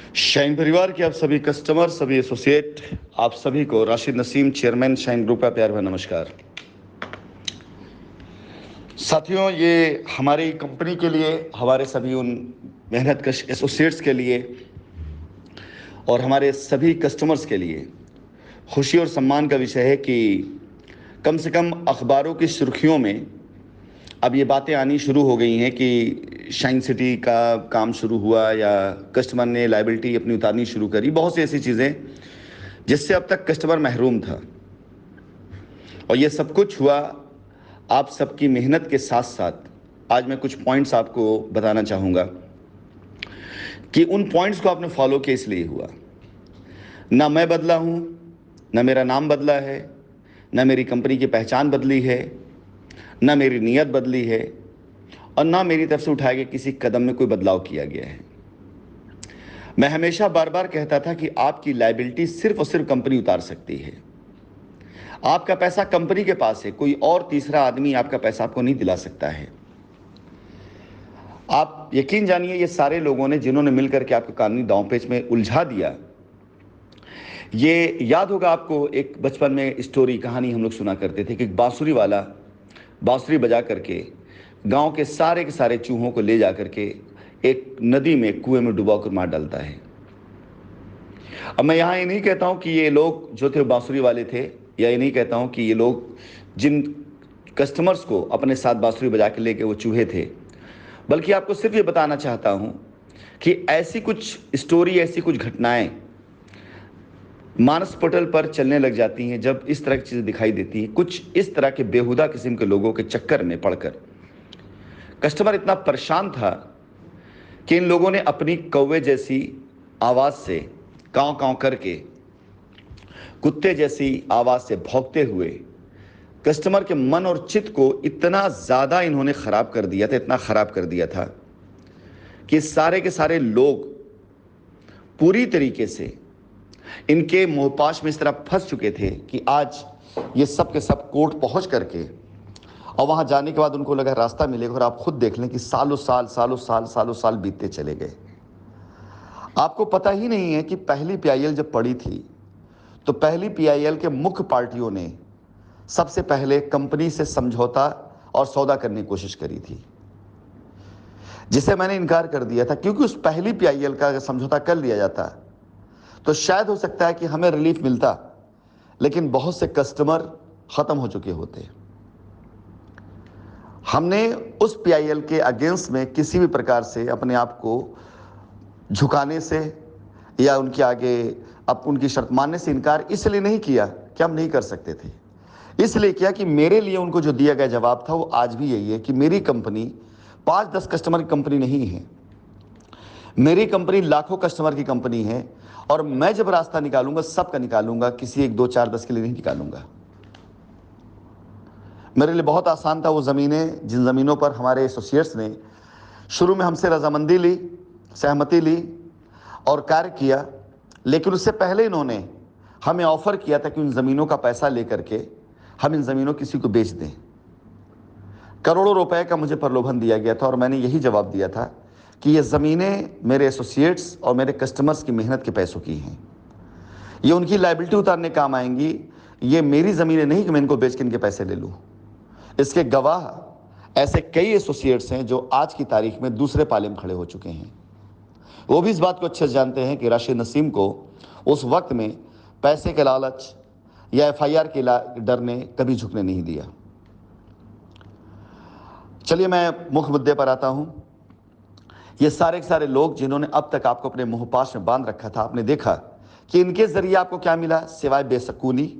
Shine परिवार के आप सभी कस्टमर, सभी एसोसिएट, आप सभी को Rashid Naseem, chairman shine group का प्यार भरा नमस्कार। साथियों, ये हमारी कंपनी के लिए, हमारे सभी उन मेहनतकश एसोसिएट्स के लिए और हमारे सभी कस्टमर्स के लिए खुशी और सम्मान का विषय है कि कम से कम अखबारों की सुर्खियों में अब ये बातें आनी शुरू हो गई हैं कि शाइन सिटी का काम शुरू हुआ या कस्टमर ने लायबिलिटी अपनी उतारनी शुरू करी। बहुत सी ऐसी चीज़ें जिससे अब तक कस्टमर महरूम था, और ये सब कुछ हुआ आप सबकी मेहनत के साथ साथ। आज मैं कुछ पॉइंट्स आपको बताना चाहूँगा कि उन पॉइंट्स को आपने फॉलो किया इसलिए हुआ। ना मैं बदला हूँ, ना मेरा नाम बदला है, ना मेरी कंपनी की पहचान बदली है, ना मेरी नीयत बदली है, और ना मेरी तरफ से उठाए गए किसी कदम में कोई बदलाव किया गया है। मैं हमेशा बार बार कहता था कि आपकी लायबिलिटी सिर्फ और सिर्फ कंपनी उतार सकती है। आपका पैसा कंपनी के पास है, कोई और तीसरा आदमी आपका पैसा आपको नहीं दिला सकता है। आप यकीन जानिए, ये सारे लोगों ने जिन्होंने मिलकर के आपको कानूनी दांवपेच में उलझा दिया, ये याद होगा आपको, एक बचपन में स्टोरी कहानी हम लोग सुना करते थे कि एक बांसुरी वाला बांसुरी बजा करके गांव के सारे चूहों को ले जा करके एक नदी में, कुएं में डुबा कर मार डालता है। अब मैं यहाँ ये नहीं कहता हूँ कि ये लोग जो थे बांसुरी वाले थे, या ये नहीं कहता हूँ कि ये लोग जिन कस्टमर्स को अपने साथ बांसुरी बजा के लेके वो चूहे थे, बल्कि आपको सिर्फ ये बताना चाहता हूँ कि ऐसी कुछ स्टोरी, ऐसी कुछ घटनाएं मानस पटल पर चलने लग जाती हैं जब इस तरह की चीज़ें दिखाई देती हैं। कुछ इस तरह के बेहुदा किस्म के लोगों के चक्कर में पड़कर कस्टमर इतना परेशान था कि इन लोगों ने अपनी कौवे जैसी आवाज़ से काँव काँव करके, कुत्ते जैसी आवाज़ से भौंकते हुए कस्टमर के मन और चित्त को इतना ज़्यादा इन्होंने ख़राब कर दिया था, इतना ख़राब कर दिया था कि सारे के सारे लोग पूरी तरीके से इनके मोहपाश में इस तरह फंस चुके थे कि आज ये सब के सब कोर्ट पहुंच करके, और वहां जाने के बाद उनको लगा रास्ता मिलेगा। और आप खुद देख लें कि सालों साल बीतते चले गए। आपको पता ही नहीं है कि पहली पीआईएल जब पड़ी थी तो पहली पीआईएल के मुख्य पार्टियों ने सबसे पहले कंपनी से समझौता और सौदा करने की कोशिश करी थी, जिसे मैंने इनकार कर दिया था, क्योंकि उस पहली पीआईएल का अगर समझौता कर लिया जाता तो शायद हो सकता है कि हमें रिलीफ मिलता, लेकिन बहुत से कस्टमर खत्म हो चुके होते। हमने उस पीआईएल के अगेंस्ट में किसी भी प्रकार से अपने आप को झुकाने से या उनके आगे अब उनकी शर्त मानने से इनकार इसलिए नहीं किया कि हम नहीं कर सकते थे, इसलिए किया कि मेरे लिए उनको जो दिया गया जवाब था वो आज भी यही है कि मेरी कंपनी 5-10 कस्टमर की कंपनी नहीं है, मेरी कंपनी लाखों कस्टमर की कंपनी है, और मैं जब रास्ता निकालूंगा सबका निकालूंगा, किसी 1, 2, 4, 10 के लिए नहीं निकालूंगा। मेरे लिए बहुत आसान था वो ज़मीनें, जिन ज़मीनों पर हमारे एसोसिएट्स ने शुरू में हमसे रजामंदी ली, सहमति ली और कार्य किया, लेकिन उससे पहले इन्होंने हमें ऑफ़र किया था कि उन ज़मीनों का पैसा लेकर के हम इन ज़मीनों किसी को बेच दें। करोड़ों रुपए का मुझे प्रलोभन दिया गया था, और मैंने यही जवाब दिया था कि ये ज़मीनें मेरे एसोसिएट्स और मेरे कस्टमर्स की मेहनत के पैसों की हैं, ये उनकी लायबिलिटी उतारने काम आएंगी। ये मेरी ज़मीनें नहीं कि मैं इनको बेच के इनके पैसे ले लूँ। इसके गवाह ऐसे कई एसोसिएट्स हैं जो आज की तारीख में दूसरे पाले में खड़े हो चुके हैं। वो भी इस बात को अच्छे से जानते हैं कि राशिद नसीम को उस वक्त में पैसे के लालच या एफआईआर के डर ने कभी झुकने नहीं दिया। चलिए मैं मुख्य मुद्दे पर आता हूं। ये सारे के सारे लोग जिन्होंने अब तक आपको अपने मुंहपाश में बांध रखा था, आपने देखा कि इनके जरिए आपको क्या मिला सिवाय बेसकूनी,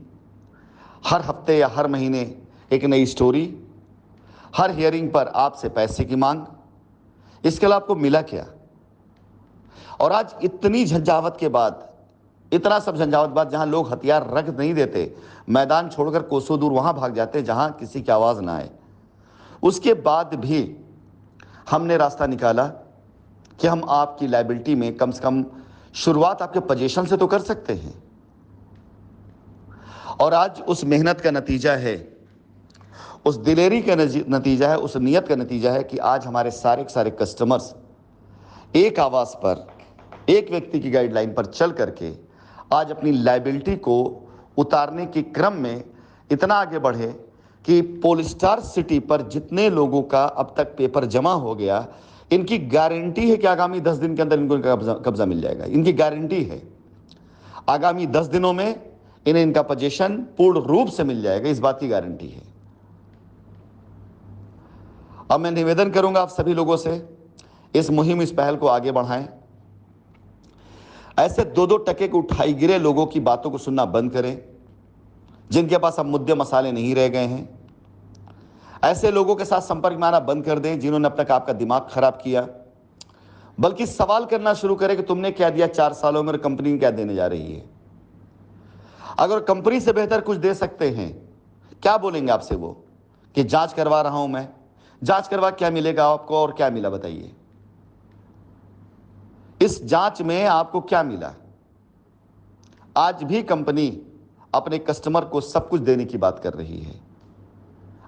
हर हफ्ते या हर महीने एक नई स्टोरी, हर हियरिंग पर आपसे पैसे की मांग। इसके अलावा आपको मिला क्या? और आज इतनी झंझावत के बाद, इतना सब झंझावत बाद, जहां लोग हथियार रख नहीं देते, मैदान छोड़कर कोसों दूर वहां भाग जाते जहां किसी की आवाज़ ना आए, उसके बाद भी हमने रास्ता निकाला कि हम आपकी लायबिलिटी में कम से कम शुरुआत आपके पोजीशन से तो कर सकते हैं। और आज उस मेहनत का नतीजा है, उस दिलेरी का नतीजा है, उस नियत का नतीजा है कि आज हमारे सारे के सारे कस्टमर्स एक आवाज़ पर एक व्यक्ति की गाइडलाइन पर चल करके आज अपनी लायबिलिटी को उतारने के क्रम में इतना आगे बढ़े कि पोलस्टार सिटी पर जितने लोगों का अब तक पेपर जमा हो गया, इनकी गारंटी है कि आगामी 10 दिन के अंदर इनको कब्जा मिल जाएगा। इनकी गारंटी है आगामी 10 दिनों में इन्हें इनका पोजीशन पूर्ण रूप से मिल जाएगा, इस बात की गारंटी है। अब मैं निवेदन करूंगा आप सभी लोगों से, इस मुहिम, इस पहल को आगे बढ़ाएं। ऐसे 2-2 टके को उठाई गिरे लोगों की बातों को सुनना बंद करें, जिनके पास अब मुद्दे मसाले नहीं रह गए हैं। ऐसे लोगों के साथ संपर्क में आना बंद कर दें जिन्होंने अब तक आपका दिमाग खराब किया, बल्कि सवाल करना शुरू करें कि तुमने क्या दिया 4 सालों में और कंपनी क्या देने जा रही है। अगर कंपनी से बेहतर कुछ दे सकते हैं, क्या बोलेंगे आपसे वो कि जांच करवा रहा हूं मैं, जांच करवा क्या मिलेगा आपको और क्या मिला बताइए। इस जांच में आपको क्या मिला? आज भी कंपनी अपने कस्टमर को सब कुछ देने की बात कर रही है।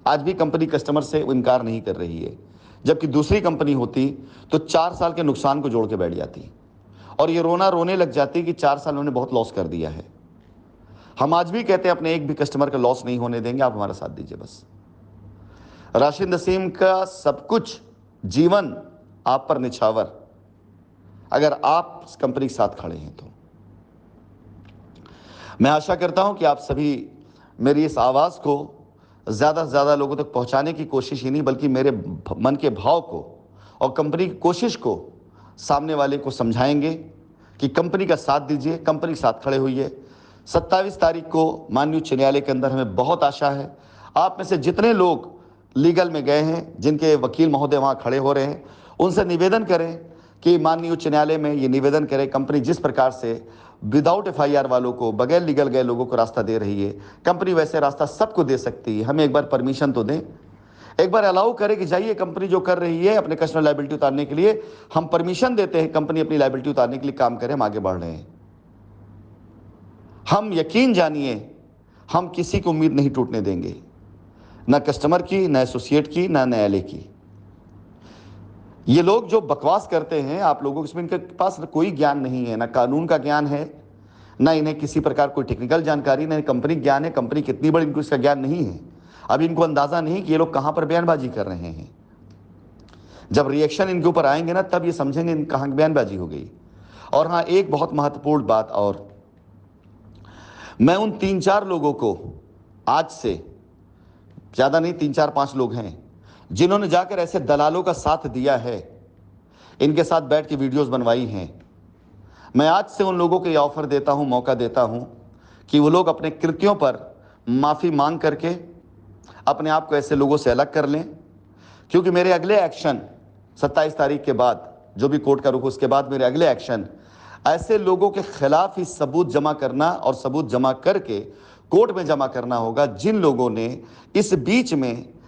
आज भी कंपनी कस्टमर से इनकार नहीं कर रही है, जबकि दूसरी कंपनी होती तो 4 साल के नुकसान को जोड़ के बैठ जाती और ये रोने लग जाती कि 4 साल उन्होंने बहुत लॉस कर दिया है। हम आज भी कहते हैं अपने एक भी कस्टमर का लॉस नहीं होने देंगे, आप हमारा साथ दीजिए बस। राशिद नसीम का सब कुछ जीवन आप पर निछावर, अगर आप इस कंपनी के साथ खड़े हैं तो मैं आशा करता हूं कि आप सभी मेरी इस आवाज़ को ज़्यादा से ज़्यादा लोगों तक पहुंचाने की कोशिश ही नहीं, बल्कि मेरे मन के भाव को और कंपनी की कोशिश को सामने वाले को समझाएंगे कि कंपनी का साथ दीजिए, कंपनी के साथ खड़े होइए। 27 तारीख को माननीय उच्च न्यायालय के अंदर हमें बहुत आशा है। आप में से जितने लोग लीगल में गए हैं, जिनके वकील महोदय वहाँ खड़े हो रहे हैं, उनसे निवेदन करें कि माननीय उच्च न्यायालय में ये निवेदन करें, कंपनी जिस प्रकार से विदाउट FIR वालों को, बगैर लीगल गए लोगों को रास्ता दे रही है, कंपनी वैसे रास्ता सबको दे सकती है। हमें एक बार परमिशन तो दें, एक बार अलाउ करें कि जाइए कंपनी जो कर रही है अपने कस्टमर लायबिलिटी उतारने के लिए, हम परमिशन देते हैं, कंपनी अपनी लायबिलिटी उतारने के लिए काम करें, हम आगे बढ़ रहे हैं। हम यकीन जानिए, हम किसी को उम्मीद नहीं टूटने देंगे, ना कस्टमर की, ना एसोसिएट की, ना न्यायालय की। ये लोग जो बकवास करते हैं, आप लोगों को इनके पास कोई ज्ञान नहीं है, ना कानून का ज्ञान है, ना इन्हें किसी प्रकार कोई टेक्निकल जानकारी, ना कंपनी ज्ञान है, कंपनी कितनी बड़ी इनको इसका ज्ञान नहीं है। अभी इनको अंदाजा नहीं कि ये लोग कहां पर बयानबाजी कर रहे हैं। जब रिएक्शन इनके ऊपर आएंगे ना, तब ये समझेंगे इन कहां बयानबाजी हो गई। और हाँ, एक बहुत महत्वपूर्ण बात और, मैं उन 3-4 लोगों को, आज से ज़्यादा नहीं, 3-4-5 लोग हैं जिन्होंने जाकर ऐसे दलालों का साथ दिया है, इनके साथ बैठ के वीडियोस बनवाई हैं। मैं आज से उन लोगों को ये ऑफर देता हूं, मौका देता हूं कि वो लोग अपने कृत्यों पर माफ़ी मांग करके अपने आप को ऐसे लोगों से अलग कर लें, क्योंकि मेरे अगले एक्शन 27 तारीख के बाद, जो भी कोर्ट का रुख, उसके बाद मेरे अगले एक्शन ऐसे लोगों के खिलाफ ही सबूत जमा करना और सबूत जमा करके कोर्ट में जमा करना होगा, जिन लोगों ने इस बीच में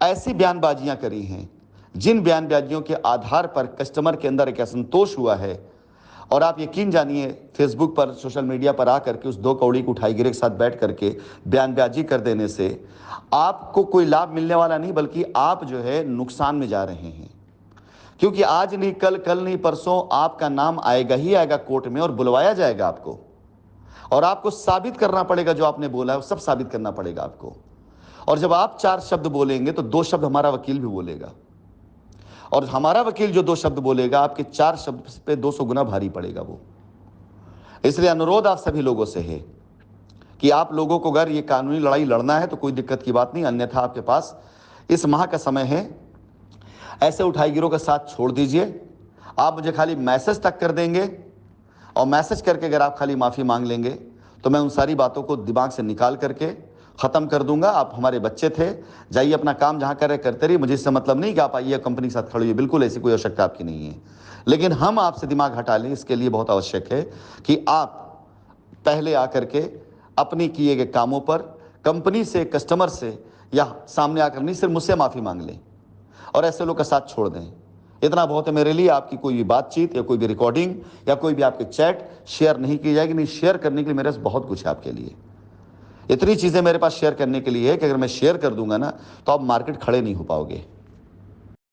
ऐसी बयानबाजियां करी हैं, जिन बयानबाजियों के आधार पर कस्टमर के अंदर एक असंतोष हुआ है। और आप यकीन जानिए, फेसबुक पर, सोशल मीडिया पर आकर के उस 2 कौड़ी को उठाई गिरे के साथ बैठ करके बयानबाजी कर देने से आपको कोई लाभ मिलने वाला नहीं, बल्कि आप जो है नुकसान में जा रहे हैं। क्योंकि आज नहीं कल, कल नहीं परसों आपका नाम आएगा ही आएगा कोर्ट में और बुलवाया जाएगा आपको, और आपको साबित करना पड़ेगा जो आपने बोला है वो सब साबित करना पड़ेगा आपको। और जब आप 4 शब्द बोलेंगे तो 2 शब्द हमारा वकील भी बोलेगा, और हमारा वकील जो 2 शब्द बोलेगा आपके 4 शब्द पे 200 गुना भारी पड़ेगा वो। इसलिए अनुरोध आप सभी लोगों से है कि आप लोगों को अगर ये कानूनी लड़ाई लड़ना है तो कोई दिक्कत की बात नहीं, अन्यथा आपके पास इस माह का समय है। ऐसे उठाईगिरों का साथ छोड़ दीजिए। आप मुझे खाली मैसेज तक कर देंगे, और मैसेज करके अगर आप खाली माफ़ी मांग लेंगे तो मैं उन सारी बातों को दिमाग से निकाल करके ख़त्म कर दूंगा। आप हमारे बच्चे थे, जाइए अपना काम जहाँ कर रहे करते रहिए, मुझे इससे मतलब नहीं कि आप आइए कंपनी के साथ खड़े हुई, बिल्कुल ऐसी कोई आवश्यकता आपकी नहीं है। लेकिन हम आपसे दिमाग हटा लें, इसके लिए बहुत आवश्यक है कि आप पहले आकर के अपनी किए गए कामों पर कंपनी से, कस्टमर से या सामने आकर नहीं, सिर्फ मुझसे माफ़ी मांग लें और ऐसे लोग का साथ छोड़ दें। इतना बहुत है मेरे लिए। आपकी कोई भी बातचीत या कोई भी रिकॉर्डिंग या कोई भी आपकी चैट शेयर नहीं की जाएगी। नहीं, शेयर करने के लिए मेरे पास बहुत कुछ है आपके लिए। इतनी चीज़ें मेरे पास शेयर करने के लिए है कि अगर मैं शेयर कर दूंगा ना तो आप मार्केट खड़े नहीं हो पाओगे।